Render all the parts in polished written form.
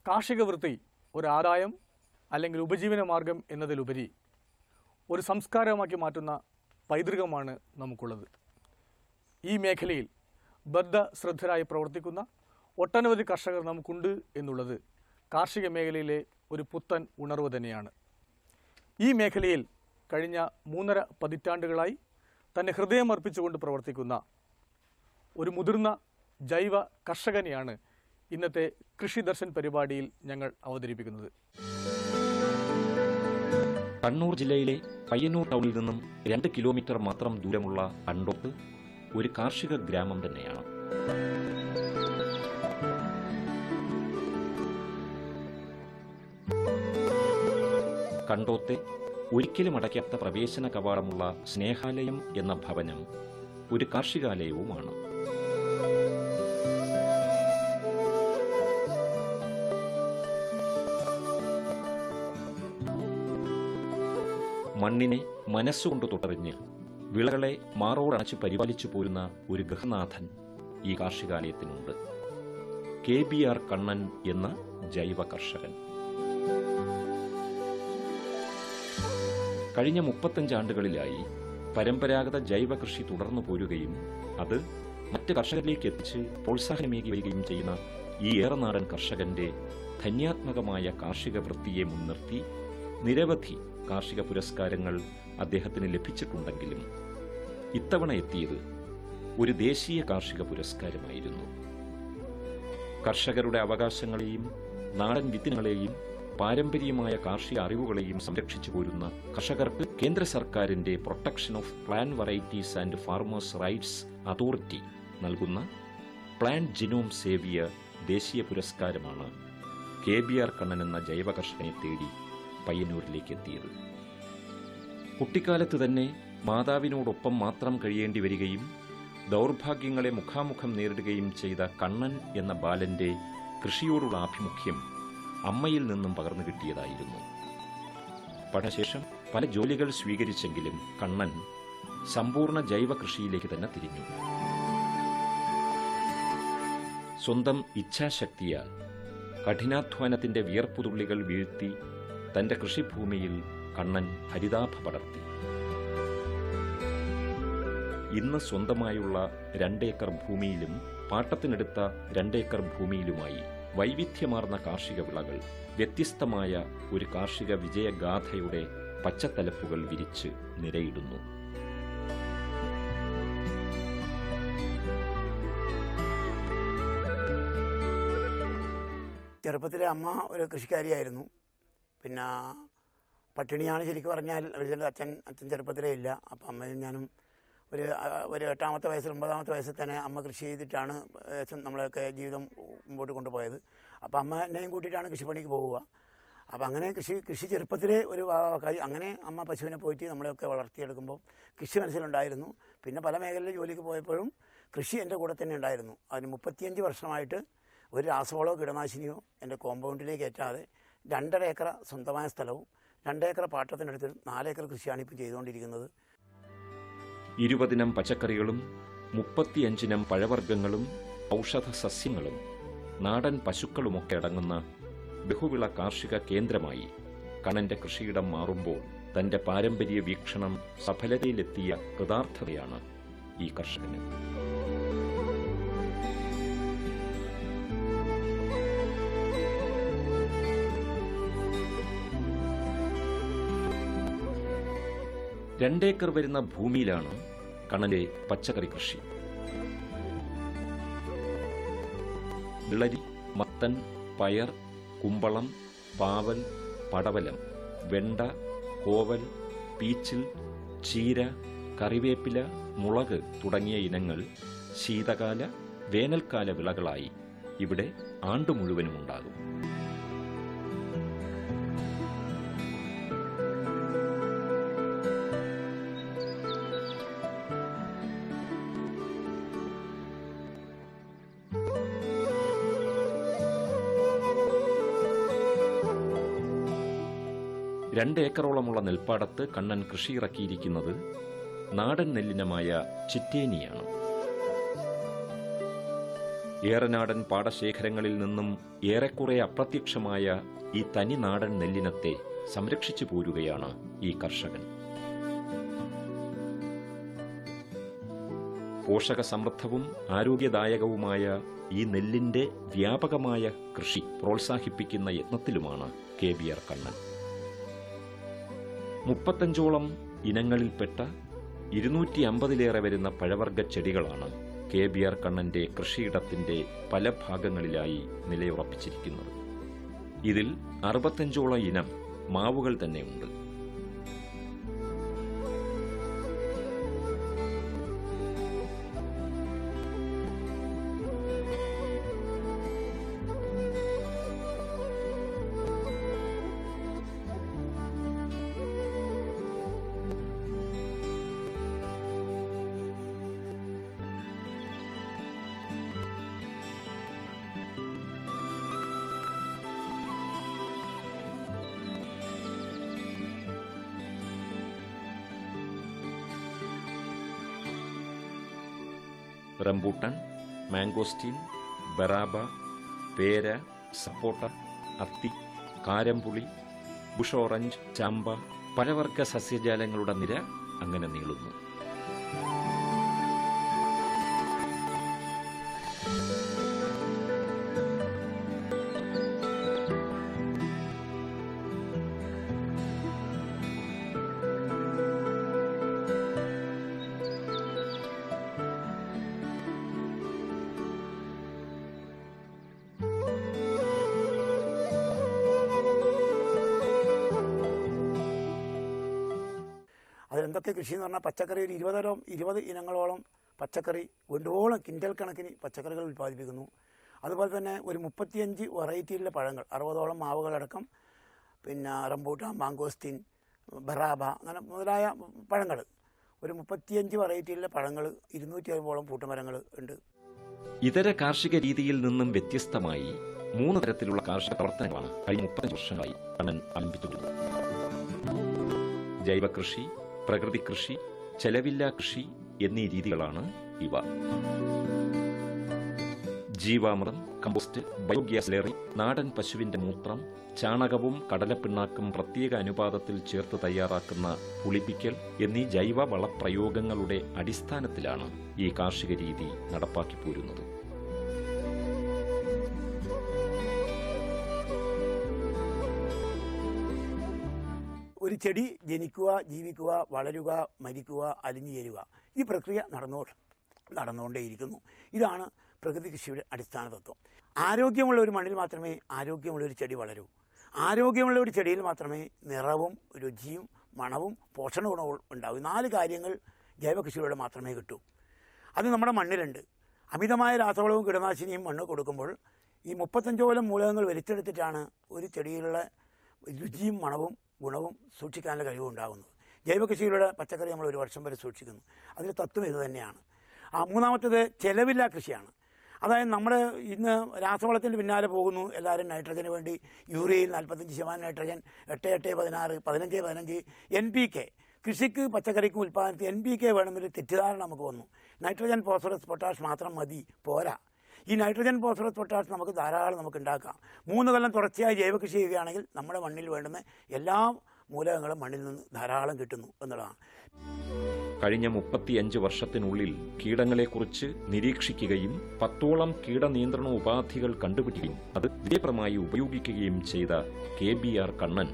കാർഷിക വൃത്തി ഒരു ആദായം അല്ലെങ്കിൽ ഉപജീവന മാർഗം എന്നതിലുപരി ഒരു സംസ്കാരമാക്കി മാറ്റുന്ന പൈതൃകമാണ് നമുക്കുള്ളത്. ഈ മേഖലയിൽ ബദ്ധശ്രദ്ധരായി പ്രവർത്തിക്കുന്ന ഒട്ടനവധി കർഷകർ നമുക്കുണ്ട് എന്നുള്ളത് കാർഷിക മേഖലയിലെ ഒരു പുത്തൻ ഉണർവ് തന്നെയാണ്. ഈ മേഖലയിൽ കഴിഞ്ഞ 3.5 പതിറ്റാണ്ടുകളായി തന്നെ ഹൃദയമർപ്പിച്ചുകൊണ്ട് പ്രവർത്തിക്കുന്ന ഒരു മുതിർന്ന ജൈവ കർഷകനെയാണ് ഇന്നത്തെ കൃഷി ദർശൻ പരിപാടിയിൽ ഞങ്ങൾ അവതരിപ്പിക്കുന്നത്. കണ്ണൂർ ജില്ലയിലെ പയ്യന്നൂർ ടൗണിൽ നിന്നും 2 കിലോമീറ്റർ മാത്രം ദൂരമുള്ള കണ്ടോത്ത് ഒരു കാർഷിക ഗ്രാമം തന്നെയാണ്. കണ്ടോത്തെ ഒരിക്കലും അടയ്ക്കാത്ത പ്രവേശന കവാടമുള്ള സ്നേഹാലയം എന്ന ഭവനം ഒരു കാർഷികാലയവുമാണ്. മണ്ണിനെ മനസ്സുകൊണ്ട് തുടറിഞ്ഞ് വിളകളെ മാറോടണച്ച് പരിപാലിച്ചു പോരുന്ന ഒരു ഗൃഹനാഥൻ ഈ കാർഷികാലയത്തിനുണ്ട്. KBR കണ്ണൻ എന്ന ജൈവ കർഷകൻ. കഴിഞ്ഞ 35 ആണ്ടുകളിലായി പരമ്പരാഗത ജൈവ കൃഷി തുടർന്നു പോരുകയും അത് മറ്റ് കർഷകരിലേക്ക് എത്തിച്ച് പ്രോത്സാഹനമേകി വരികയും ചെയ്യുന്ന ഈ ഏറനാടൻ കർഷകന്റെ ധന്യാത്മകമായ കാർഷിക വൃത്തിയെ മുൻനിർത്തി നിരവധി കാർഷിക പുരസ്കാരങ്ങൾ അദ്ദേഹത്തിന് ലഭിച്ചിട്ടുണ്ടെങ്കിലും ഇത്തവണ എത്തിയത് ഒരു ദേശീയ കാർഷിക പുരസ്കാരമായിരുന്നു. കർഷകരുടെ അവകാശങ്ങളെയും നാടൻ വിത്തിനങ്ങളെയും പാരമ്പര്യമായ കാർഷിക അറിവുകളെയും സംരക്ഷിച്ചു പോരുന്ന കർഷകർക്ക് കേന്ദ്ര സർക്കാരിന്റെ protection of plant varieties and farmers rights authority നൽകുന്ന പ്ലാന്റ് ജിനോം സേവിയർ ദേശീയ പുരസ്കാരമാണ് KBR കണ്ണൻ എന്ന ജൈവ കർഷകനെ തേടി പയ്യന്നൂരിലേക്ക് എത്തിയത്. കുട്ടിക്കാലത്ത് തന്നെ മാതാവിനോടൊപ്പം മാത്രം കഴിയേണ്ടി വരികയും ദൗർഭാഗ്യങ്ങളെ മുഖാമുഖം നേരിടുകയും ചെയ്ത കണ്ണൻ എന്ന ബാലന്റെ കൃഷിയോടുള്ള ആഭിമുഖ്യം അമ്മയിൽ നിന്നും പകർന്നു കിട്ടിയതായിരുന്നു. പഠനശേഷം പല ജോലികൾ സ്വീകരിച്ചെങ്കിലും കണ്ണൻ സമ്പൂർണ്ണ ജൈവ കൃഷിയിലേക്ക് തന്നെ തിരിഞ്ഞു. സ്വന്തം ഇച്ഛാശക്തിയാൽ കഠിനാധ്വാനത്തിന്റെ വിയർപ്പുതുള്ളികൾ വീഴ്ത്തി തന്റെ കൃഷിഭൂമിയിൽ കണ്ണൻ ഹരിതാഭ പടർത്തി. ഇന്ന് സ്വന്തമായുള്ള 2 ഏക്കർ ഭൂമിയിലും പാട്ടത്തിനെടുത്ത 2 ഏക്കർ ഭൂമിയിലുമായി വൈവിധ്യമാർന്ന കാർഷിക വിളകൾ, വ്യത്യസ്തമായ ഒരു കാർഷിക വിജയഗാഥയുടെ പച്ചത്തലപ്പുകൾ വിരിച്ച് നിരയിടുന്നു. ചെറുപ്പത്തിലെ അമ്മ ഒരു കൃഷിക്കാരിയായിരുന്നു. പിന്നെ പട്ടിണിയാണ് ശരിക്കും പറഞ്ഞാൽ. അച്ഛൻ ചെറുപ്പത്തിലേ ഇല്ല. അപ്പം അമ്മയും ഞാനും ഒരു 8-ാമത്തെ വയസ്സിൽ 9-ാമത്തെ വയസ്സിൽ തന്നെ അമ്മ കൃഷി ചെയ്തിട്ടാണ് നമ്മളൊക്കെ ജീവിതം മുമ്പോട്ട് കൊണ്ടുപോയത്. അപ്പം അമ്മ എന്നെയും കൂട്ടിയിട്ടാണ് കൃഷിപ്പണിക്ക് പോവുക. അപ്പം അങ്ങനെ കൃഷി ചെറുപ്പത്തിലെ ഒരു അങ്ങനെ അമ്മ പശുവിനെ പോയിട്ട് നമ്മളെയൊക്കെ വളർത്തിയെടുക്കുമ്പോൾ കൃഷി മനസ്സിലുണ്ടായിരുന്നു. പിന്നെ പല മേഖലയിൽ ജോലിക്ക് പോയപ്പോഴും കൃഷി എൻ്റെ കൂടെ തന്നെ ഉണ്ടായിരുന്നു. അതിന് 35 വർഷമായിട്ട് ഒരു രാസവളമോ കീടനാശിനിയോ എൻ്റെ കോമ്പൗണ്ടിലേക്ക് ഏറ്റാതെ 2.5 ഏക്കർ സ്വന്തമായ സ്ഥലവും 2 ഏക്കർ പാട്ടത്തിനടുത്ത് 4 ഏക്കർ കൃഷിയാണ് ഇപ്പോൾ ചെയ്തുകൊണ്ടിരിക്കുന്നത്. 20 ഇനം പച്ചക്കറികളും 35 ഇനം പഴവർഗ്ഗങ്ങളും ഔഷധ സസ്യങ്ങളും നാടൻ പശുക്കളുമൊക്കെ അടങ്ങുന്ന ബഹുവിള കാർഷിക കേന്ദ്രമായി കണ്ണന്റെ കൃഷിയിടം മാറുമ്പോൾ തന്റെ പാരമ്പര്യ വീക്ഷണം സഫലതയിലെത്തിയ കൃതാർത്ഥതയാണ് ഈ കർഷകന്. രണ്ടേക്കർ വരുന്ന ഭൂമിയിലാണ് കണ്ണന്റെ പച്ചക്കറി കൃഷി. വിളരി, മത്തൻ, പയർ, കുമ്പളം, പാവൽ, പടവലം, വെണ്ട, കോവൽ, പീച്ചിൽ, ചീര, കറിവേപ്പില, മുളക് തുടങ്ങിയ ഇനങ്ങൾ ശീതകാല, വേനൽക്കാല വിളകളായി ഇവിടെ ആണ്ടു മുഴുവനുമുണ്ടാകും. രണ്ടേക്കറോളമുള്ള നെൽപ്പാടത്ത് കണ്ണൻ കൃഷി ഇറക്കിയിരിക്കുന്നത് നാടൻ നെല്ലിനമായ ചിറ്റേനിയാണ്. ഏറനാടൻ പാടശേഖരങ്ങളിൽ നിന്നും ഏറെക്കുറെ അപ്രത്യക്ഷമായ ഈ തനി നാടൻ നെല്ലിനത്തെ സംരക്ഷിച്ചു പോരുകയാണ് ഈ കർഷകൻ. പോഷക സമൃദ്ധവും ആരോഗ്യദായകവുമായ ഈ നെല്ലിന്റെ വ്യാപകമായ കൃഷി പ്രോത്സാഹിപ്പിക്കുന്ന യത്നത്തിലുമാണ് KBR കണ്ണൻ. 35ഓളം ഇനങ്ങളിൽപ്പെട്ട 250-ലേറെ വരുന്ന പഴവർഗ്ഗ ചെടികളാണ് KBR കണ്ണന്റെ കൃഷിയിടത്തിന്റെ പല ഭാഗങ്ങളിലായി നിലയുറപ്പിച്ചിരിക്കുന്നത്. ഇതിൽ 65ഓളം ഇനം മാവുകൾ തന്നെയുണ്ട്. റംബൂട്ടാൻ, മാംഗോസ്റ്റീൻ, ബറാബ, പേര, സപ്പോട്ട, അത്തി, കാരമ്പുളി, ബുഷ് ഓറഞ്ച്, ചാമ്പ, പഴവർഗ്ഗ സസ്യജാലങ്ങളുടെ നിര അങ്ങനെ നീളുന്നു. അതിലെന്തൊക്കെ കൃഷി എന്ന് പറഞ്ഞാൽ പച്ചക്കറി ഒരു 20 ഇനങ്ങളോളം പച്ചക്കറി വേണ്ടോളം കിൻഡൽ കണക്കിന് പച്ചക്കറികൾ ഉൽപ്പാദിപ്പിക്കുന്നു. അതുപോലെ തന്നെ ഒരു 35 വെറൈറ്റിയിലുള്ള പഴങ്ങൾ, 60ഓളം മാവുകളടക്കം, പിന്നെ റംബൂട്ടാൻ, മാംഗോസ്റ്റീൻ, ബറാബ അങ്ങനെ മുതലായ പഴങ്ങൾ, ഒരു 35 വെറൈറ്റിയിലുള്ള പഴങ്ങൾ, 250ഓളം പൂട്ടുമരങ്ങൾ ഉണ്ട്. ഇതര കാർഷിക രീതിയിൽ നിന്നും വ്യത്യസ്തമായി 3 തരത്തിലുള്ള കാർഷിക പ്രവർത്തനങ്ങളാണ് കഴിഞ്ഞ 35 വർഷങ്ങളായി കണ്ണൻ ആരംഭിച്ചിട്ടുള്ളത്. ജൈവകൃഷി, പ്രകൃതി കൃഷി, ചെലവില്ലാ കൃഷി എന്നീ രീതികളാണ് ഇവ. ജീവാമൃതം, കമ്പോസ്റ്റ്, ബയോഗ്യാസ് സ്ലേറി, നാടൻ പശുവിന്റെ മൂത്രം, ചാണകവും കടലപ്പിണ്ണാക്കും പ്രത്യേക അനുപാതത്തിൽ ചേർത്ത് തയ്യാറാക്കുന്ന പുളിപ്പിക്കൽ എന്നീ ജൈവ വളപ്രയോഗങ്ങളുടെ അടിസ്ഥാനത്തിലാണ് ഈ കാർഷിക രീതി നടപ്പാക്കി പോരുന്നത്. ഒരു ചെടി ജനിക്കുക, ജീവിക്കുക, വളരുക, മരിക്കുക, അലിഞ്ഞു ചേരുക, ഈ പ്രക്രിയ നടന്നുകൊണ്ടേയിരിക്കുന്നു. ഇതാണ് പ്രകൃതി കൃഷിയുടെ അടിസ്ഥാന തത്വം. ആരോഗ്യമുള്ള ഒരു മണ്ണിൽ മാത്രമേ ആരോഗ്യമുള്ള ഒരു ചെടി വളരൂ. ആരോഗ്യമുള്ള ഒരു ചെടിയിൽ മാത്രമേ നിറവും രുചിയും മണവും പോഷണ ഗുണവും ഉണ്ടാവൂ. 4 കാര്യങ്ങൾ ജൈവകൃഷിയിലൂടെ മാത്രമേ കിട്ടൂ. അത് നമ്മുടെ മണ്ണിലുണ്ട്. അമിതമായ രാസവളവും കീടനാശിനിയും മണ്ണ് കൊടുക്കുമ്പോൾ ഈ 35ഓളം മൂലകങ്ങൾ വലിച്ചെടുത്തിട്ടാണ് ഒരു ചെടിയിലുള്ള രുചിയും മണവും ഗുണവും സൂക്ഷിക്കാനുള്ള കഴിവുണ്ടാകുന്നത്. ജൈവകൃഷിയിലൂടെ പച്ചക്കറി നമ്മൾ 1 വർഷം വരെ സൂക്ഷിക്കുന്നു. അതിൻ്റെ തത്വം ഇത് തന്നെയാണ്. മൂന്നാമത്തേത് ചെലവില്ലാ കൃഷിയാണ്. അതായത് നമ്മൾ ഇന്ന് രാസവളത്തിൻ്റെ പിന്നാലെ പോകുന്നു. എല്ലാവരും നൈട്രജന് വേണ്ടി യൂറിയയിൽ 45% നൈട്രജൻ, 8-8-16, 15-15 NPK. കൃഷിക്ക് പച്ചക്കറിക്കും ഉൽപ്പാദനത്തിൽ NPK വേണമെന്നൊരു തെറ്റിദ്ധാരണ നമുക്ക് വന്നു. നൈട്രജൻ, ഫോസ്ഫറസ്, പൊട്ടാഷ് മാത്രം മതി, പോരാ. ഈ നൈട്രജൻ, ഫോസ്ഫറസ്, പൊട്ടാഷ് നമുക്ക് ധാരാളം ഉണ്ടാക്കാം. 3 കൊല്ലം തുടർച്ചയായി ജൈവകൃഷി ചെയ്യുകയാണെങ്കിൽ നമ്മുടെ മണ്ണിൽ വേണ്ടുന്ന എല്ലാ മൂലകങ്ങളും മണ്ണിൽ നിന്ന് ധാരാളം കിട്ടുന്നു എന്നുള്ളതാണ്. കഴിഞ്ഞ 35 വർഷത്തിനുള്ളിൽ കീടങ്ങളെക്കുറിച്ച് നിരീക്ഷിക്കുകയും 10ഓളം കീടനിയന്ത്രണ ഉപാധികൾ കണ്ടുപിടിക്കുകയും അത് വിജയപ്രദമായി ഉപയോഗിക്കുകയും ചെയ്ത KBR കണ്ണൻ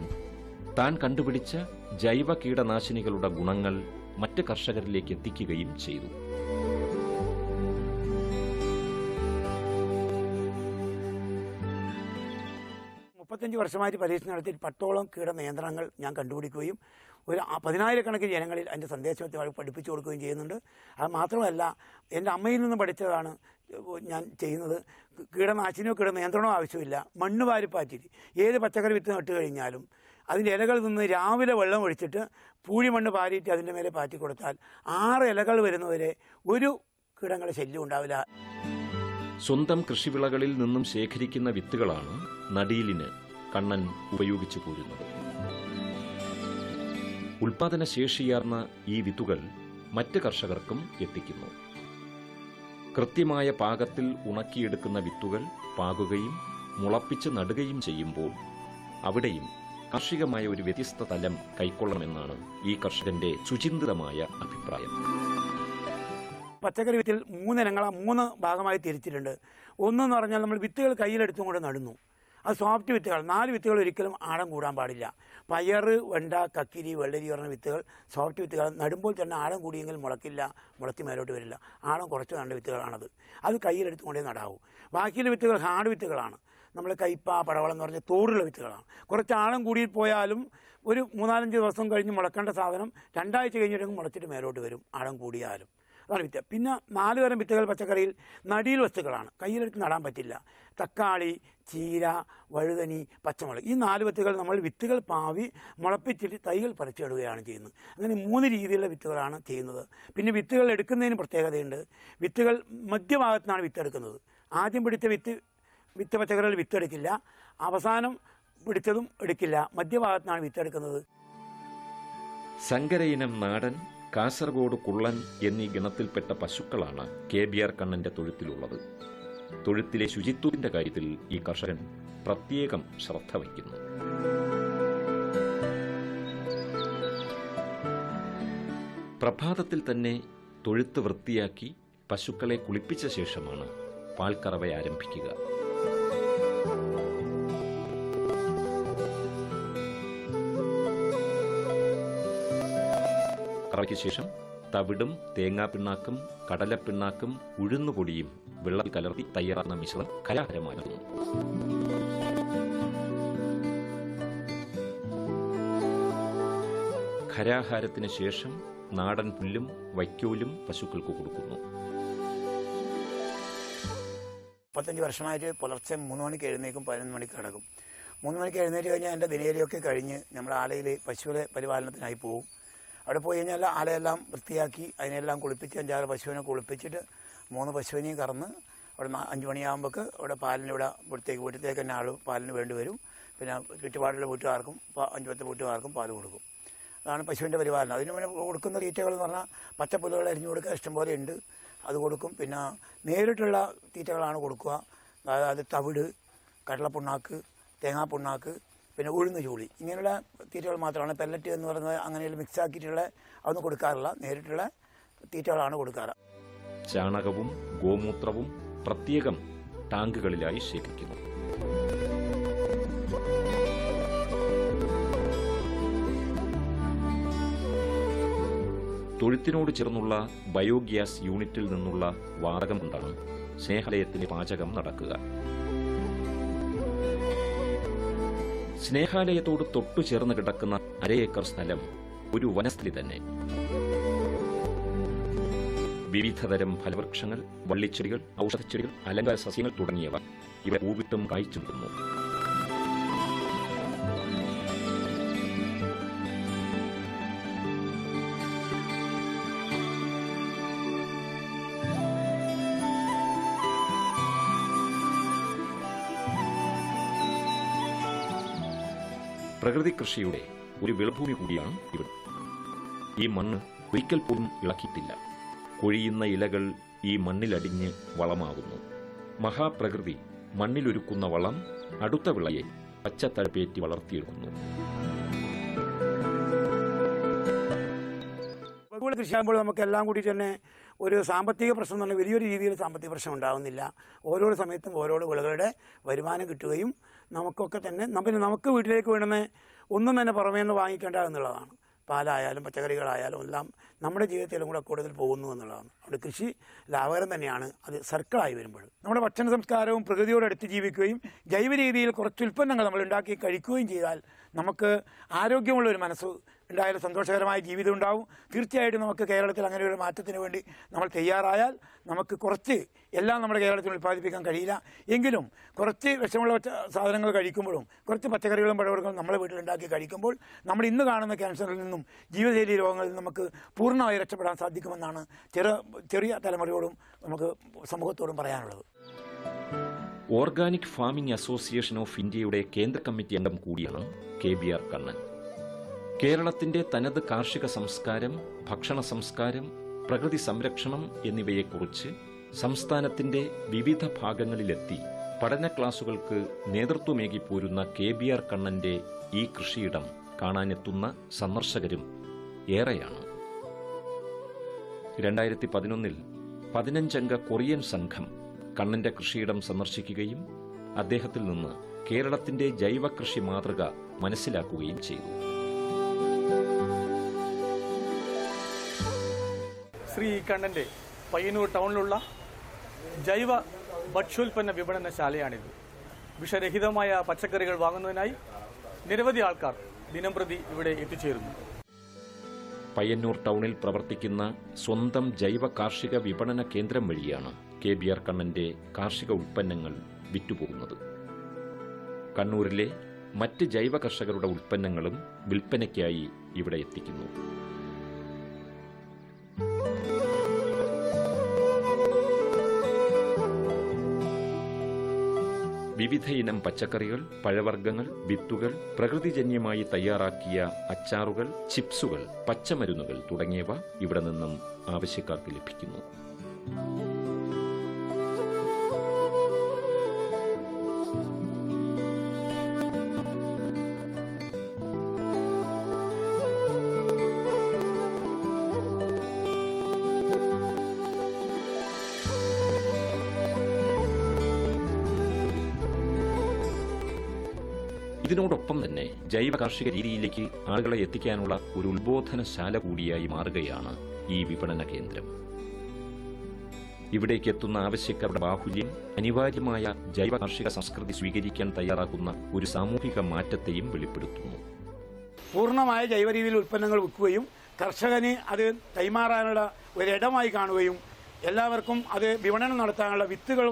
താൻ കണ്ടുപിടിച്ച ജൈവ കീടനാശിനികളുടെ ഗുണങ്ങൾ മറ്റ് കർഷകരിലേക്ക് എത്തിക്കുകയും ചെയ്തു. വർഷമായിട്ട് പരീക്ഷണം നടത്തി 10ഓളം കീടനിയന്ത്രണങ്ങൾ ഞാൻ കണ്ടുപിടിക്കുകയും ഒരു 10,000-കണക്കിന് ജനങ്ങളിൽ അതിൻ്റെ സന്ദേശത്തെ പഠിപ്പിച്ചു കൊടുക്കുകയും ചെയ്യുന്നുണ്ട്. അത് മാത്രമല്ല, എൻ്റെ അമ്മയിൽ നിന്ന് പഠിച്ചതാണ് ഞാൻ ചെയ്യുന്നത്. കീടനാശിനിയോ കീടനിയന്ത്രണമോ ആവശ്യമില്ല. മണ്ണ് വാരിപ്പാറ്റിട്ട് ഏത് പച്ചക്കറി വിത്ത് നട്ട് കഴിഞ്ഞാലും അതിൻ്റെ ഇലകളിൽ നിന്ന് രാവിലെ വെള്ളം ഒഴിച്ചിട്ട് പൂഴിമണ്ണ് പാരിയിട്ട് അതിൻ്റെ മേലെ പാറ്റി കൊടുത്താൽ 6 ഇലകൾ വരുന്നവരെ ഒരു കീടങ്ങളുടെ ശല്യം ഉണ്ടാവില്ല. സ്വന്തം കൃഷിവിളകളിൽ നിന്നും ശേഖരിക്കുന്ന വിത്തുകളാണ് നടീലിന് കണ്ണൻ ഉപയോഗിച്ചു പോരുന്നത്. ഉൽപാദന ശേഷിയാർന്ന ഈ വിത്തുകൾ മറ്റ് കർഷകർക്കും എത്തിക്കുന്നു. കൃത്യമായ പാകത്തിൽ ഉണക്കിയെടുക്കുന്ന വിത്തുകൾ പാകുകയും മുളപ്പിച്ച് നടുകയും ചെയ്യുമ്പോൾ അവിടെയും കാർഷികമായ ഒരു വ്യത്യസ്ത തലം കൈക്കൊള്ളണമെന്നാണ് ഈ കർഷകന്റെ സുചിന്തിതമായ അഭിപ്രായം. പച്ചക്കറി വിത്തിൽ 3 ഇനങ്ങളാ 3 ഭാഗമായി തിരിച്ചിട്ടുണ്ട്. ഒന്നെന്ന് പറഞ്ഞാൽ നമ്മൾ വിത്തുകൾ കയ്യിലെടുത്തും കൊണ്ട് നടുന്നു. അത് സോഫ്റ്റ് വിത്തുകൾ. 4 വിത്തുകൾ ഒരിക്കലും ആഴം കൂടാൻ പാടില്ല. പയർ, വെണ്ട, കക്കിരി, വെള്ളരി പറഞ്ഞ വിത്തുകൾ സോഫ്റ്റ് വിത്തുകൾ. നടുമ്പോൾ തന്നെ ആഴം കൂടിയെങ്കിൽ മുളക്കില്ല, മുളത്തി മേലോട്ട് വരില്ല. ആഴം കുറച്ച് നണ്ട വിത്തുകളാണത്. അത് കയ്യിലെടുത്തുകൊണ്ടേ നടാവൂ. ബാക്കിയുള്ള വിത്തുകൾ ഹാർഡ് വിത്തുകളാണ്. നമ്മൾ കയ്പ, പടവളം എന്ന് പറഞ്ഞ തോടുള്ള വിത്തുകളാണ്. കുറച്ച് ആഴം കൂടി പോയാലും ഒരു 3-4 ദിവസം കഴിഞ്ഞ് മുളക്കേണ്ട സാധനം 2 ആഴ്ച കഴിഞ്ഞിട്ടെങ്കിൽ മുളച്ചിട്ട് മേലോട്ട് വരും, ആഴം കൂടിയാലും. അതാണ് വിത്ത്. പിന്നെ 4 തരം വിത്തുകൾ പച്ചക്കറിയിൽ നടീൽ വസ്തുക്കളാണ്, കയ്യിലെടുത്ത് നടാൻ പറ്റില്ല. തക്കാളി, ചീര, വഴുതനി, പച്ചമുളക്, ഈ 4 വിത്തുകൾ നമ്മൾ വിത്തുകൾ പാവി മുളപ്പിച്ചിട്ട് തൈകൾ പറിച്ചിടുകയാണ് ചെയ്യുന്നത്. അങ്ങനെ 3 രീതിയിലുള്ള വിത്തുകളാണ് ചെയ്യുന്നത്. പിന്നെ വിത്തുകൾ എടുക്കുന്നതിന് പ്രത്യേകതയുണ്ട്. വിത്തുകൾ മധ്യഭാഗത്താണ് വിത്തെടുക്കുന്നത്. ആദ്യം പിടിച്ച വിത്ത് പച്ചക്കറികൾ വിത്തെടുക്കില്ല, അവസാനം പിടിച്ചതും എടുക്കില്ല, മധ്യഭാഗത്താണ് വിത്തെടുക്കുന്നത്. സങ്കരയിനം നാടൻ, കാസർഗോഡ് കുള്ളൻ എന്നീ ഗണത്തിൽപ്പെട്ട പശുക്കളാണ് KBR കണ്ണന്റെ തൊഴുത്തിലുള്ളത്. തൊഴുത്തിലെ ശുചിത്വത്തിന്റെ കാര്യത്തിൽ ഈ കർഷകൻ പ്രത്യേകം ശ്രദ്ധ വയ്ക്കുന്നു. പ്രഭാതത്തിൽ തന്നെ തൊഴുത്ത് വൃത്തിയാക്കി പശുക്കളെ കുളിപ്പിച്ച ശേഷമാണ് പാൽക്കറവ ആരംഭിക്കുക. കറവയ്ക്ക് ശേഷം തവിടും തേങ്ങാപ്പിണ്ണാക്കും കടലപ്പിണ്ണാക്കും ഉഴുന്നുപൊടിയും വെള്ളത്തിൽ കലർത്തി തയ്യാറാക്കുന്ന മിശ്രം കലാഹാരമായിരുന്നു. ഖരാഹാരത്തിന് ശേഷം നാടൻ പുല്ലും വൈക്കോലും പശുക്കൾക്ക് കൊടുക്കുന്നു. 35 വർഷമായിട്ട് പുലർച്ചെ 3 മണിക്ക് എഴുന്നേക്കും, 11 മണിക്ക് കിടക്കും. 3 മണിക്ക് എഴുന്നേറ്റ് കഴിഞ്ഞാൽ എൻ്റെ ദിനേരിയൊക്കെ കഴിഞ്ഞ് നമ്മൾ ആലയിൽ പശുവിലെ പരിപാലനത്തിനായി പോകും. അവിടെ പോയി കഴിഞ്ഞാൽ ആലയെല്ലാം വൃത്തിയാക്കി അതിനെല്ലാം കുളിപ്പിച്ച് 5-6 പശുവിനെ കുളിപ്പിച്ചിട്ട് 3 പശുവിനെയും കറന്ന് അവിടെ 5 മണിയാകുമ്പോൾ അവിടെ പാലിന് ഇവിടെ വീട്ടിലേക്ക് തന്നെ ആൾ പാലിന് വേണ്ടി വരും. പിന്നെ ചുറ്റുപാടുള്ള വീട്ടുകാർക്കും 5-10 വീട്ടുകാർക്കും പാൽ കൊടുക്കും. അതാണ് പശുവിൻ്റെ പരിപാലനം. അതിന് പിന്നെ കൊടുക്കുന്ന തീറ്റകൾ എന്ന് പറഞ്ഞാൽ പച്ചപ്പുല്ലുകൾ അരിഞ്ഞു കൊടുക്കുക ഇഷ്ടംപോലെ ഉണ്ട്, അത് കൊടുക്കും. പിന്നെ നേരിട്ടുള്ള തീറ്റകളാണ് കൊടുക്കുക. അതായത് തവിട്, കടലപ്പിണ്ണാക്ക്, തേങ്ങാപ്പിണ്ണാക്ക്, പിന്നെ ഉഴുന്ന് ചൂളി, ഇങ്ങനെയുള്ള തീറ്റകൾ മാത്രമാണ്. പെല്ലറ്റ് എന്ന് പറയുന്നത് അങ്ങനെയുള്ള മിക്സ് ആക്കിയിട്ടുള്ള അതൊന്നും കൊടുക്കാറില്ല, നേരിട്ടുള്ള തീറ്റകളാണ് കൊടുക്കാറ്. ചാണകവും ഗോമൂത്രവും പ്രത്യേകം ടാങ്കുകളിലായി ശേഖരിക്കുന്നു. തൊഴുത്തിനോട് ചേർന്നുള്ള ബയോഗ്യാസ് യൂണിറ്റിൽ നിന്നുള്ള വാതകം കൊണ്ടാണ് സ്നേഹാലയത്തിന്റെ പാചകം നടക്കുക. സ്നേഹാലയത്തോട് തൊട്ടു ചേർന്ന് കിടക്കുന്ന 1/2 ഏക്കർ സ്ഥലം ഒരു വനസ്ഥലി തന്നെ. വിവിധതരം ഫലവൃക്ഷങ്ങൾ, വള്ളിച്ചെടികൾ, ഔഷധച്ചെടികൾ, അലങ്കാര സസ്യങ്ങൾ തുടങ്ങിയവ ഇവ പൂവിട്ടും കായ്ച്ചിടുന്നു. പ്രകൃതി കൃഷിയുടെ ഒരു വിളഭൂമി കൂടിയാണ് ഇവിടെ. ഈ മണ്ണ് ഒരിക്കൽ പോലും ഇളക്കിയിട്ടില്ല. കൊഴിയുന്ന ഇലകൾ ഈ മണ്ണിലടിഞ്ഞ് വളമാകുന്നു. മഹാപ്രകൃതി മണ്ണിലൊരുക്കുന്ന വളം അടുത്ത വിളയെ പച്ചത്തഴപ്പേറ്റി വളർത്തിയെടുക്കുന്നു. കൃഷിയാകുമ്പോൾ നമുക്ക് എല്ലാം കൂടി തന്നെ ഒരു സാമ്പത്തിക പ്രശ്നം തന്നെ വലിയൊരു രീതിയിൽ സാമ്പത്തിക പ്രശ്നം ഉണ്ടാകുന്നില്ല. ഓരോ സമയത്തും ഓരോ വിളകളുടെ വരുമാനം കിട്ടുകയും നമുക്കൊക്കെ തന്നെ നമുക്ക് വീട്ടിലേക്ക് വേണ്ടുന്ന ഒന്നും തന്നെ പുറമേ നിന്ന് വാങ്ങിക്കേണ്ട എന്നുള്ളതാണ്. പാലായാലും പച്ചക്കറികളായാലും എല്ലാം നമ്മുടെ ജീവിതത്തിലും കൂടെ കൂടുതൽ പോകുന്നു എന്നുള്ളതാണ്. അവിടെ കൃഷി ലാഭകരം തന്നെയാണ്. അത് സർക്കിളായി വരുമ്പോൾ നമ്മുടെ ഭക്ഷണ സംസ്കാരവും പ്രകൃതിയോട് അടുത്ത് ജീവിക്കുകയും ജൈവ രീതിയിൽ കുറച്ച് ഉൽപ്പന്നങ്ങൾ നമ്മൾ ഉണ്ടാക്കി കഴിക്കുകയും ചെയ്താൽ നമുക്ക് ആരോഗ്യമുള്ള ഒരു മനസ്സ് ഉണ്ടായാലും സന്തോഷകരമായ ജീവിതം ഉണ്ടാവും. തീർച്ചയായിട്ടും നമുക്ക് കേരളത്തിൽ അങ്ങനെ ഒരു മാറ്റത്തിന് വേണ്ടി നമ്മൾ തയ്യാറായാൽ നമുക്ക് കുറച്ച് എല്ലാം നമ്മുടെ കേരളത്തിൽ ഉൽപ്പാദിപ്പിക്കാൻ കഴിയില്ല. എങ്കിലും കുറച്ച് വിഷമുള്ള സാധനങ്ങൾ കഴിക്കുമ്പോഴും കുറച്ച് പച്ചക്കറികളും പഴവർഗ്ഗങ്ങളും നമ്മളെ വീട്ടിലുണ്ടാക്കി കഴിക്കുമ്പോൾ നമ്മൾ ഇന്ന് കാണുന്ന ക്യാൻസറിൽ നിന്നും ജീവിതശൈലി രോഗങ്ങളിൽ നിന്നും നമുക്ക് പൂർണ്ണമായി രക്ഷപ്പെടാൻ സാധിക്കുമെന്നാണ് ചെറിയ തലമുറയോടും നമുക്ക് സമൂഹത്തോടും പറയാനുള്ളത്. ഓർഗാനിക് ഫാമിംഗ് അസോസിയേഷൻ ഓഫ് ഇന്ത്യയുടെ കേന്ദ്ര കമ്മിറ്റി അംഗം കൂടിയാണ് KBR കണ്ണൻ. കേരളത്തിന്റെ തനത് കാർഷിക സംസ്കാരം, ഭക്ഷണ സംസ്കാരം, പ്രകൃതി സംരക്ഷണം എന്നിവയെക്കുറിച്ച് സംസ്ഥാനത്തിന്റെ വിവിധ ഭാഗങ്ങളിലെത്തി പഠന ക്ലാസുകൾക്ക് നേതൃത്വമേകിപ്പോരുന്ന KBR കണ്ണന്റെ ഈ കൃഷിയിടം കാണാനെത്തുന്ന സന്ദർശകരും ഏറെയാണ്. 2011 15-അംഗ കൊറിയൻ സംഘം കണ്ണന്റെ കൃഷിയിടം സന്ദർശിക്കുകയും അദ്ദേഹത്തിൽ നിന്ന് കേരളത്തിന്റെ ജൈവ കൃഷി മാതൃക മനസ്സിലാക്കുകയും ചെയ്തു. ശ്രീ കണ്ണന്റെ പയ്യന്നൂർ ടൗണിലുള്ള ജൈവ ഭക്ഷ്യോൽപ്പന്ന വിപണനശാലയാണിത്. വിഷരഹിതമായ പച്ചക്കറികൾ വാങ്ങുന്നതിനായി നിരവധി ആൾക്കാർ ദിനംപ്രതി ഇവിടെ എത്തിച്ചേരുന്നു. പയ്യന്നൂർ ടൗണിൽ പ്രവർത്തിക്കുന്ന സ്വന്തം ജൈവ കാർഷിക വിപണന കേന്ദ്രം വഴിയാണ് KBR കണ്ണന്റെ കാർഷിക ഉൽപ്പന്നങ്ങൾ വിറ്റുപോകുന്നത്. കണ്ണൂരിലെ മറ്റ് ജൈവ കർഷകരുടെ ഉൽപ്പന്നങ്ങളും വിൽപ്പനയ്ക്കായി ഇവിടെ എത്തിക്കുന്നു. വിവിധയിനം പച്ചക്കറികൾ, പഴവർഗ്ഗങ്ങൾ, വിത്തുകൾ, പ്രകൃതിജന്യമായി തയ്യാറാക്കിയ അച്ചാറുകൾ, ചിപ്സുകൾ, പച്ചമരുന്നുകൾ തുടങ്ങിയവ ഇവിടെ നിന്നും ആവശ്യക്കാർക്ക് ലഭിക്കുന്നു. ഇതിനോടൊപ്പം തന്നെ ജൈവ കാർഷിക രീതിയിലേക്ക് ആളുകളെ എത്തിക്കാനുള്ള ഒരു ഉത്ബോധനശാല കൂടിയായി മാറുകയാണ് ഈ വിപണന കേന്ദ്രം. ഇവിടേക്ക് എത്തുന്ന ആവശ്യക്കാരുടെ ബാഹുല്യം അനിവാര്യമായ ജൈവ കാർഷിക സംസ്കൃതി സ്വീകരിക്കാൻ തയ്യാറാക്കുന്ന ഒരു സാമൂഹിക മാറ്റത്തെയും വെളിപ്പെടുത്തുന്നു. പൂർണ്ണമായ ജൈവ രീതിയിൽ ഉൽപ്പന്നങ്ങൾ വിൽക്കുകയും കർഷകന് അത് കൈമാറാനുള്ള ഒരിടമായി കാണുകയും എല്ലാവർക്കും അത് വിപണനം നടത്താനുള്ള വിത്തുകൾ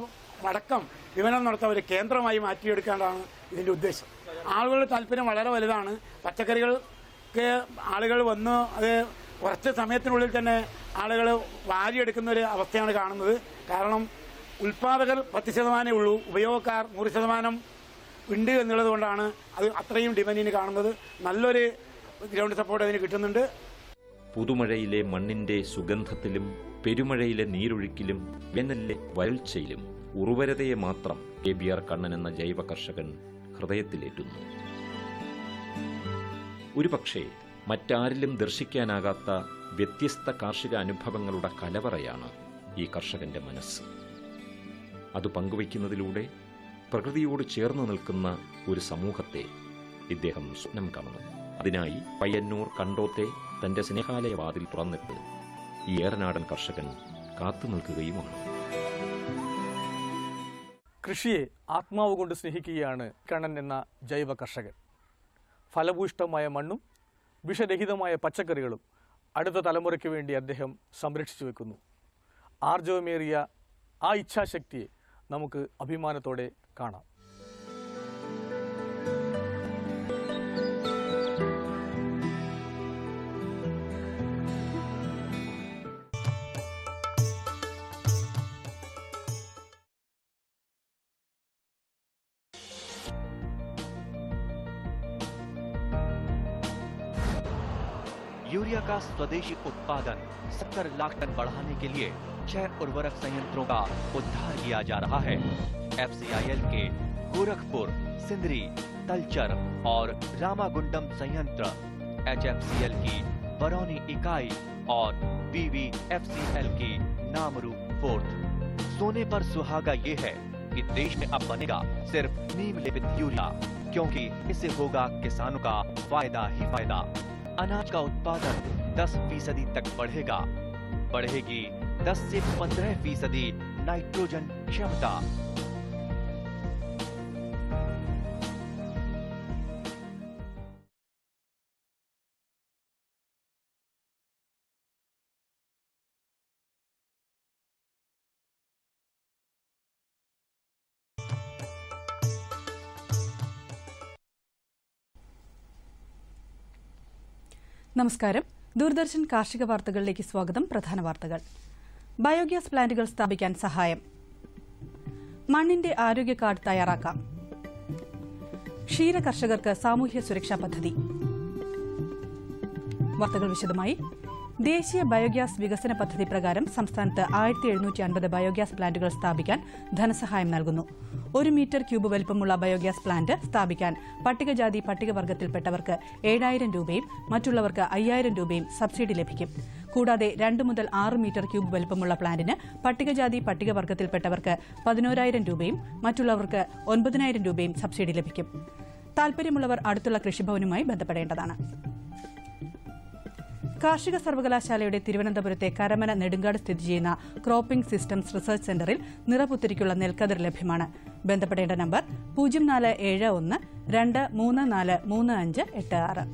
അടക്കം വിപണനം നടത്താൻ ഒരു കേന്ദ്രമായി മാറ്റിയെടുക്കാനാണ് ഇതിൻ്റെ ഉദ്ദേശം. ആളുകളുടെ താല്പര്യം വളരെ വലുതാണ്. പച്ചക്കറികൾക്ക് ആളുകൾ വന്ന് അത് കുറച്ച് സമയത്തിനുള്ളിൽ തന്നെ ആളുകൾ വാരിയെടുക്കുന്ന ഒരു അവസ്ഥയാണ് കാണുന്നത്. കാരണം ഉൽപ്പാദകർ 10% ഉള്ളൂ, ഉപയോഗക്കാർ 100% ഉണ്ട് എന്നുള്ളത് കൊണ്ടാണ് അത് അത്രയും ഡിമാൻഡിന് കാണുന്നത്. നല്ലൊരു ഗ്രൗണ്ട് സപ്പോർട്ട് അതിന് കിട്ടുന്നുണ്ട്. പുതുമഴയിലെ മണ്ണിന്റെ സുഗന്ധത്തിലും പെരുമഴയിലെ നീരൊഴുക്കിലും വേനലിലെ വരൾച്ചയിലും ഉർവരതയെ മാത്രം KBR കണ്ണൻ എന്ന ജൈവ കർഷകൻ ഹൃദയത്തിലേറ്റുന്നു. ഒരുപക്ഷെ മറ്റാരിലും ദർശിക്കാനാകാത്ത വ്യത്യസ്ത കാർഷിക അനുഭവങ്ങളുടെ കലവറയാണ് ഈ കർഷകന്റെ മനസ്സ്. അത് പങ്കുവയ്ക്കുന്നതിലൂടെ പ്രകൃതിയോട് ചേർന്ന് നിൽക്കുന്ന ഒരു സമൂഹത്തെ ഇദ്ദേഹം സ്വപ്നം കാണുന്നു. അതിനായി പയ്യന്നൂർ കണ്ടോത്തെ തന്റെ സ്നേഹാലയ വാതിൽ തുറന്നിട്ട് ഈ ഏറനാടൻ കർഷകൻ കാത്തു നിൽക്കുകയുമാണ്. കൃഷിയെ ആത്മാവ് കൊണ്ട് സ്നേഹിക്കുകയാണ് കണ്ണൻ എന്ന ജൈവ കർഷകൻ. ഫലഭൂയിഷ്ടമായ മണ്ണും വിഷരഹിതമായ പച്ചക്കറികളും അടുത്ത തലമുറയ്ക്ക് വേണ്ടി അദ്ദേഹം സംരക്ഷിച്ചു വെക്കുന്നു. ആർജവമേറിയ ആ ഇച്ഛാശക്തിയെ നമുക്ക് അഭിമാനത്തോടെ കാണാം. यूरिया का स्वदेशी उत्पादन 70 लाख टन बढ़ाने के लिए 6 उर्वरक संयंत्रों का उद्धार किया जा रहा है। FCIL के गोरखपुर, सिंदरी, तलचर और रामागुंडम संयंत्र, HFCL की बरौनी इकाई और BVFCL की नामरू फोर्थ। सोने पर सुहागा ये है कि देश में अब बनेगा सिर्फ नीम लेपित यूरिया, क्योंकि इससे होगा किसानों का फायदा ही फायदा। अनाज का उत्पादन 10% तक बढ़ेगा। बढ़ेगी 10 से 15% नाइट्रोजन क्षमता। നമസ്കാരം. ദൂരദർശൻ കാർഷിക വാർത്തകളിലേക്ക് സ്വാഗതം. പ്രധാന വാർത്തകൾ. ബയോഗ്യാസ് പ്ലാന്റുകൾ സ്ഥാപിക്കാൻ സഹായം. മണ്ണിന്റെ ആരോഗ്യ കാർഡ് തയ്യാറാക്കാം. ക്ഷീര കർഷകർക്ക് സാമൂഹ്യ സുരക്ഷാ പദ്ധതി. വാർത്തകൾ വിശദമായി. ദേശീയ ബയോഗ്യാസ് വികസന പദ്ധതി പ്രകാരം സംസ്ഥാനത്ത് 1750 ബയോഗ്യാസ് പ്ലാന്റുകൾ സ്ഥാപിക്കാൻ ധനസഹായം നൽകുന്നു. 1 മീറ്റർ ക്യൂബ് വലിപ്പമുള്ള ബയോഗ്യാസ് പ്ലാന്റ് സ്ഥാപിക്കാൻ പട്ടികജാതി പട്ടികവർഗത്തിൽപ്പെട്ടവർക്ക് 7000 രൂപയും മറ്റുള്ളവർക്ക് 5000 രൂപയും സബ്സിഡി ലഭിക്കും. കൂടാതെ 2 മുതൽ 6 മീറ്റർ ക്യൂബ് വലിപ്പമുള്ള പ്ലാന്റിന് പട്ടികജാതി പട്ടികവർഗത്തിൽപ്പെട്ടവർക്ക് 11,000 രൂപയും മറ്റുള്ളവർക്ക് 9,000 രൂപയും സബ്സിഡി ലഭിക്കും. താൽപര്യമുള്ളവർ അടുത്തുള്ള കൃഷിഭവനുമായി ബന്ധപ്പെടേണ്ടതാണ്. കാർഷിക സർവകലാശാലയുടെ തിരുവനന്തപുരത്തെ കരമന നെടുങ്കാട് സ്ഥിതി ചെയ്യുന്ന ക്രോപ്പിംഗ് സിസ്റ്റംസ് റിസർച്ച് സെന്ററിൽ നിറപുത്തരിക്കുള്ള നെൽക്കതിർ ലഭ്യമാണ്. ബന്ധപ്പെടേണ്ട നമ്പർ 0471 234 3586.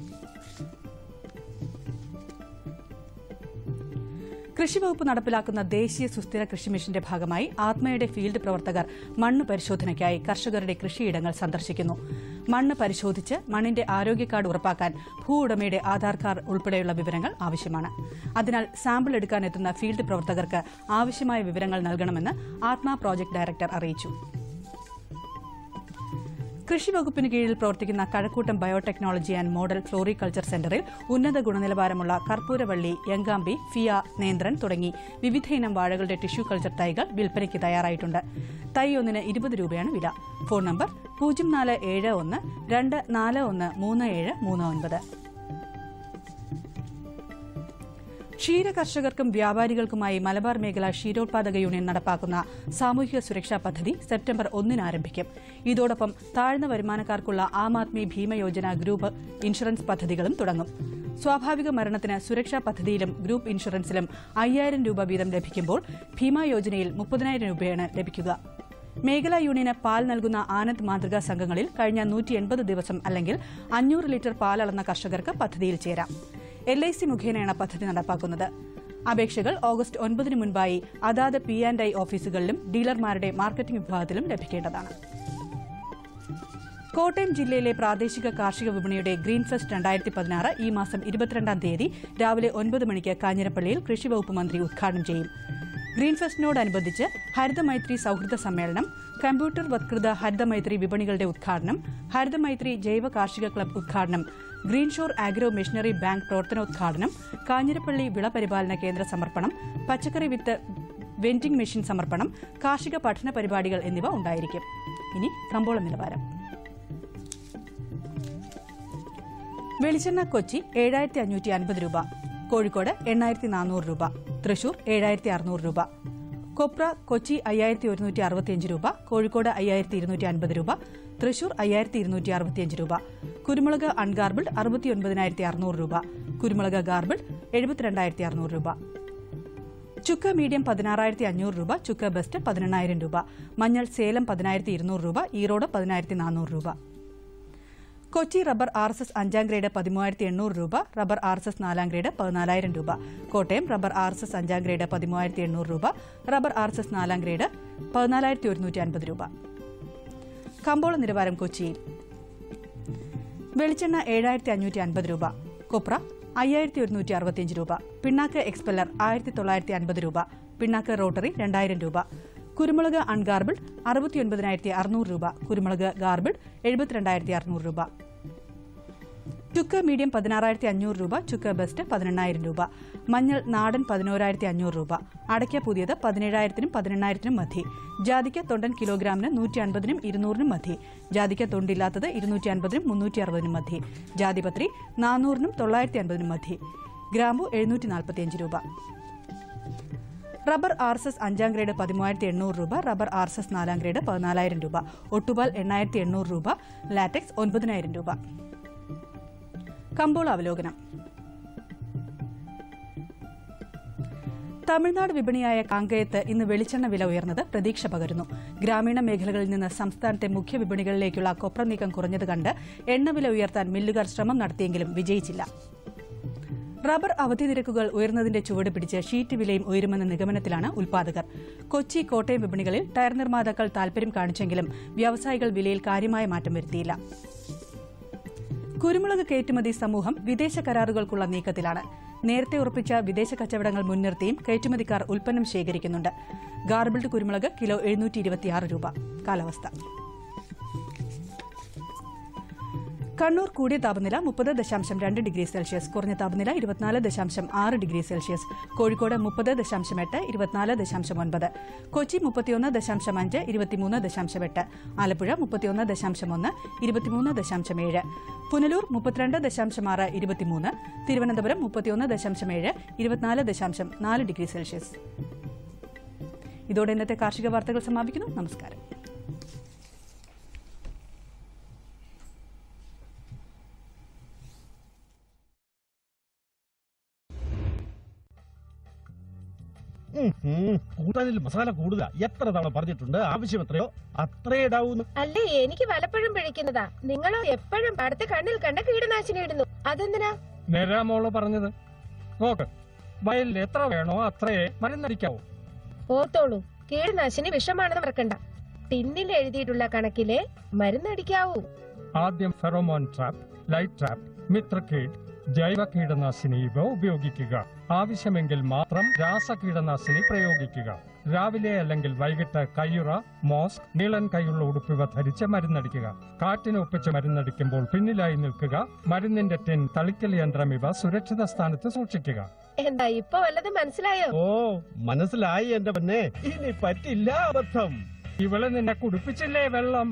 കൃഷിവകുപ്പ് നടപ്പിലാക്കുന്ന ദേശീയ സുസ്ഥിര കൃഷി മിഷന്റെ ഭാഗമായി ആത്മയുടെ ഫീൽഡ് പ്രവർത്തകർ മണ്ണ് പരിശോധനയ്ക്കായി കർഷകരുടെ കൃഷിയിടങ്ങൾ സന്ദർശിക്കുന്നു. മണ്ണ് പരിശോധിച്ച് മണ്ണിന്റെ ആരോഗ്യ കാർഡ് ഉറപ്പാക്കാൻ ഭൂ ഉടമയുടെ ആധാർ കാർഡ് ഉൾപ്പെടെയുള്ള വിവരങ്ങൾ ആവശ്യമാണ്. അതിനാൽ സാമ്പിൾ എടുക്കാനെത്തുന്ന ഫീൽഡ് പ്രവർത്തകർക്ക് ആവശ്യമായ വിവരങ്ങൾ നൽകണമെന്ന് ആത്മ പ്രോജക്ട് ഡയറക്ടർ അറിയിച്ചു. കൃഷി വകുപ്പിന് കീഴിൽ പ്രവർത്തിക്കുന്ന Kazhakoottam biotechnology and model floriculture സെന്ററിൽ ഉന്നത ഗുണനിലവാരമുള്ള കർപ്പൂരവള്ളി, യങ്കാമ്പി, ഫിയ, നേന്ത്രൻ തുടങ്ങി വിവിധയിനം വാഴകളുടെ ടിഷ്യൂ കൾച്ചർ തൈകൾ വിൽപ്പനയ്ക്ക് തയ്യാറായിട്ടുണ്ട്. തൈ ഒന്നിന് 20 രൂപയാണ് വില. Phone number 0471 241 3739. ക്ഷീര കർഷകർക്കും വ്യാപാരികൾക്കുമായി മലബാർ മേഖല ക്ഷീരോത്പാദക യൂണിയൻ നടപ്പാക്കുന്ന സാമൂഹിക സുരക്ഷാ പദ്ധതി സെപ്റ്റംബർ 1 ആരംഭിക്കും. ഇതോടൊപ്പം താഴ്ന്ന വരുമാനക്കാർക്കുള്ള ആം ആദ്മി ഭീമ യോജന ഗ്രൂപ്പ് ഇൻഷുറൻസ് പദ്ധതികളും തുടങ്ങും. സ്വാഭാവിക മരണത്തിന് സുരക്ഷാ പദ്ധതിയിലും ഗ്രൂപ്പ് ഇൻഷുറൻസിലും 5000 രൂപ വീതം ലഭിക്കുമ്പോൾ ഭീമ യോജനയിൽ 30,000 രൂപയാണ് ലഭിക്കുക. മേഖലാ യൂണിയന് പാൽ നൽകുന്ന ആനന്ദ് മാതൃകാ സംഘങ്ങളിൽ കഴിഞ്ഞ 180 ദിവസം അല്ലെങ്കിൽ 500 ലിറ്റർ പാൽ അളന്ന കർഷകർക്ക് പദ്ധതിയിൽ ചേരാം. LIC മുഖേനയാണ് പദ്ധതി നടപ്പാക്കുന്നത്. അപേക്ഷകൾ ഓഗസ്റ്റ് 9 മുൻപായി അതാത് P&I ഓഫീസുകളിലും ഡീലർമാരുടെ മാർക്കറ്റിംഗ് വിഭാഗത്തിലും ലഭിക്കേണ്ടതാണ്. കോട്ടയം ജില്ലയിലെ പ്രാദേശിക കാർഷിക വിപണിയുടെ ഗ്രീൻ ഫെസ്റ്റ് 2016 ഈ മാസം 22 തീയതി രാവിലെ 9 മണിക്ക് കാഞ്ഞിരപ്പള്ളിയിൽ കൃഷിവകുപ്പ് മന്ത്രി ഉദ്ഘാടനം ചെയ്യും. ഗ്രീൻ ഫെസ്റ്റിനോടനുബന്ധിച്ച് ഹരിതമൈത്രി സൌഹൃദ സമ്മേളനം, കമ്പ്യൂട്ടർ വത്കൃത ഹരിതമൈത്രി വിപണികളുടെ ഉദ്ഘാടനം, ഹരിതമൈത്രി ജൈവ കാർഷിക ക്ലബ് ഉദ്ഘാടനം, green shore agro machinery bank പ്രവർത്തനോദ്ഘാടനം, കാഞ്ഞിരപ്പള്ളി വിളപരിപാലന കേന്ദ്ര സമർപ്പണം, പച്ചക്കറി വിത്ത് വെൻഡിംഗ് മെഷീൻ സമർപ്പണം, കാർഷിക പഠന പരിപാടികൾ എന്നിവ ഉണ്ടായിരിക്കും. ഇനി കമ്പോള നിലവാരം. വെളിച്ചെണ്ണ കൊച്ചി 7550 രൂപ, കോഴിക്കോട് 8400 രൂപ, തൃശൂർ 7600 രൂപ. കൊപ്ര കൊച്ചി 5165 രൂപ, കോഴിക്കോട് 5250 രൂപ, തൃശൂർ 5265 രൂപ. കുരുമുളക് അൺഗാർബിൾഡ് 69600 രൂപ, കുരുമുളക് ഗാർബിൾഡ് 72600 രൂപ. ചുക്ക് മീഡിയം 16500 രൂപ, ചുക്ക് ബെസ്റ്റ് 18000 രൂപ. മഞ്ഞൾ സേലം 10200 രൂപ, ഈറോഡ് 10400 രൂപ. കൊച്ചി റബ്ബർ RSS 5ാം ഗ്രേഡ് 13800 രൂപ, റബ്ബർ RSS 4ാം ഗ്രേഡ് 14000 രൂപ. കോട്ടയം റബ്ബർ RSS 5ാം ഗ്രേഡ് 13800 രൂപ, റബ്ബർ RSS 4ാം ഗ്രേഡ് 14150 രൂപ. കമ്പോള നിലവാരം കൊച്ചിയിൽ. വെളിച്ചെണ്ണ 7550 രൂപ, കൊപ്ര 5165 രൂപ, പിണ്ണാക്ക് എക്സ്പെല്ലർ 1950 രൂപ, പിണ്ണാക്ക് റോട്ടറി 2000 രൂപ. കുരുമുളക് അൺഗാർബിൾഡ് 69600 രൂപ, കുരുമുളക് ഗാർബിൾഡ് 72600 രൂപ. ചുക്ക് മീഡിയം 16500 രൂപ, ചുക്ക് ബെസ്റ്റ് 18000 രൂപ. മഞ്ഞൾ നാടൻ 11500 രൂപ, അടയ്ക്ക പുതിയത് 17000നും 18000നും മധ്യേ. ജാതിക്ക തൊണ്ടൻ കിലോഗ്രാമിന് 150നും 200നും മധ്യേ. ജാതിക്ക തൊണ്ടില്ലാത്തത് 250നും 360നും മധ്യേ. ജാതിപത്രി 400നും 950നും മധ്യേ. ഗ്രാമ്പു 745 രൂപ. റബ്ബർ RSS 5ാം ഗ്രേഡ് 13800 രൂപ, റബ്ബർ RSS 4ാം ഗ്രേഡ് 14000 രൂപ. ഒട്ടുപാൽ 8800 രൂപ, ലാറ്റക്സ് 9000 രൂപ. കമ്പോള അവലോകനം. തമിഴ്നാട് വിപണിയായ കാങ്കയത്ത് ഇന്ന് വെളിച്ചെണ്ണ വില ഉയർന്നത് പ്രതീക്ഷ പകരുന്നു. ഗ്രാമീണ മേഖലകളിൽ നിന്ന് സംസ്ഥാനത്തെ മുഖ്യ വിപണികളിലേക്കുള്ള കൊപ്ര നീക്കം കുറഞ്ഞത് കണ്ട് എണ്ണവില ഉയർത്താൻ മില്ലുകാർ ശ്രമം നടത്തിയെങ്കിലും വിജയിച്ചില്ല. റബ്ബർ അവധി നിരക്കുകൾ ഉയർന്നതിന്റെ ചുവട് പിടിച്ച് ഷീറ്റ് വിലയും ഉയരുമെന്ന നിഗമനത്തിലാണ് ഉൽപ്പാദകർ. കൊച്ചി, കോട്ടയം വിപണികളിൽ ടയർ നിർമ്മാതാക്കൾ താൽപര്യം കാണിച്ചെങ്കിലും വ്യവസായികൾ വിലയിൽ കാര്യമായ മാറ്റം വരുത്തിയില്ല. കുരുമുളക് കയറ്റുമതി സമൂഹം വിദേശ കരാറുകൾക്കുള്ള നീക്കത്തിലാണ്. നേരത്തെ ഉറപ്പിച്ച വിദേശ കച്ചവടങ്ങൾ മുൻനിർത്തിയും കയറ്റുമതിക്കാർ ഉൽപ്പന്നം ശേഖരിക്കുന്നുണ്ട്. ഗാർബിൾഡ് കുരുമുളക് കിലോ 726 രൂപ. കാലാവസ്ഥ. കണ്ണൂർ കൂടിയ താപനില 30.2 ഡിഗ്രി സെൽഷ്യസ്, കുറഞ്ഞ താപനില 24.6 degree Celsius. Kozhikode 30.8, 24.9. Kochi 31.5, 23.8. Alappuzha 31.1, 23.7. Punalur 32.6, 23. Thiruvananthapuram 31.7, 24.4 degree Celsius. ഇതോടെ ഇന്നത്തെ കാർഷിക വാർത്തകൾ സമാപിക്കുന്നു. നമസ്കാരം. കൂട്ടാനിൽ മസാല കൂടുതലാ. എത്ര തവണ പറഞ്ഞിട്ടുണ്ട്, ആവശ്യം എത്രയോ അത്രേ ഇടാവൂന്ന്. അല്ലേ, എനിക്ക് വലപ്പഴം പിഴിക്കുന്നതാ. നിങ്ങളോ എപ്പോഴും അടുത്ത കണ്ണിൽ കണ്ട കീടനാശിനി ഇടുന്നു. അതെന്തിനാ? നേരാമോള് പറഞ്ഞത്. നോക്ക്, വയലിൽ എത്ര വേണോ അത്രേ മരുന്നടിക്കാവൂ. ഓർത്തോളൂ, കീടനാശിനി വിഷമാണെന്ന് മറക്കണ്ട. ടിന്നിൽ എഴുതിയിട്ടുള്ള കണക്കിലെ മരുന്നടിക്കാവൂ. ആദ്യം ഫെറോമോൺ ട്രാപ്പ്, ലൈറ്റ് ട്രാപ്പ്, മിത്രകീട്, ജൈവ കീടനാശിനി ഇവ ഉപയോഗിക്കുക. ആവശ്യമെങ്കിൽ മാത്രം രാസകീടനാശിനി പ്രയോഗിക്കുക. രാവിലെ അല്ലെങ്കിൽ വൈകിട്ട് കയ്യുറ, മോസ്ക്, നീളൻ കൈയുള്ള ഉടുപ്പിവ ധരിച്ച് മരുന്നടിക്കുക. കാറ്റിനൊപ്പിച്ച് മരുന്നടിക്കുമ്പോൾ പിന്നിലായി നിൽക്കുക. മരുന്നിന്റെ ടിൻ, തളിക്കൽ യന്ത്രം ഇവ സുരക്ഷിത സ്ഥാനത്ത് സൂക്ഷിക്കുക. എന്താ ഇപ്പൊ വല്ലതും മനസ്സിലായോ? ഓ, മനസ്സിലായി എന്റെ പൊന്നെ. ഇനി പറ്റില്ല അബദ്ധം. ഇവളെ നിന്നെ കുടിപ്പിച്ചില്ലേ വെള്ളം?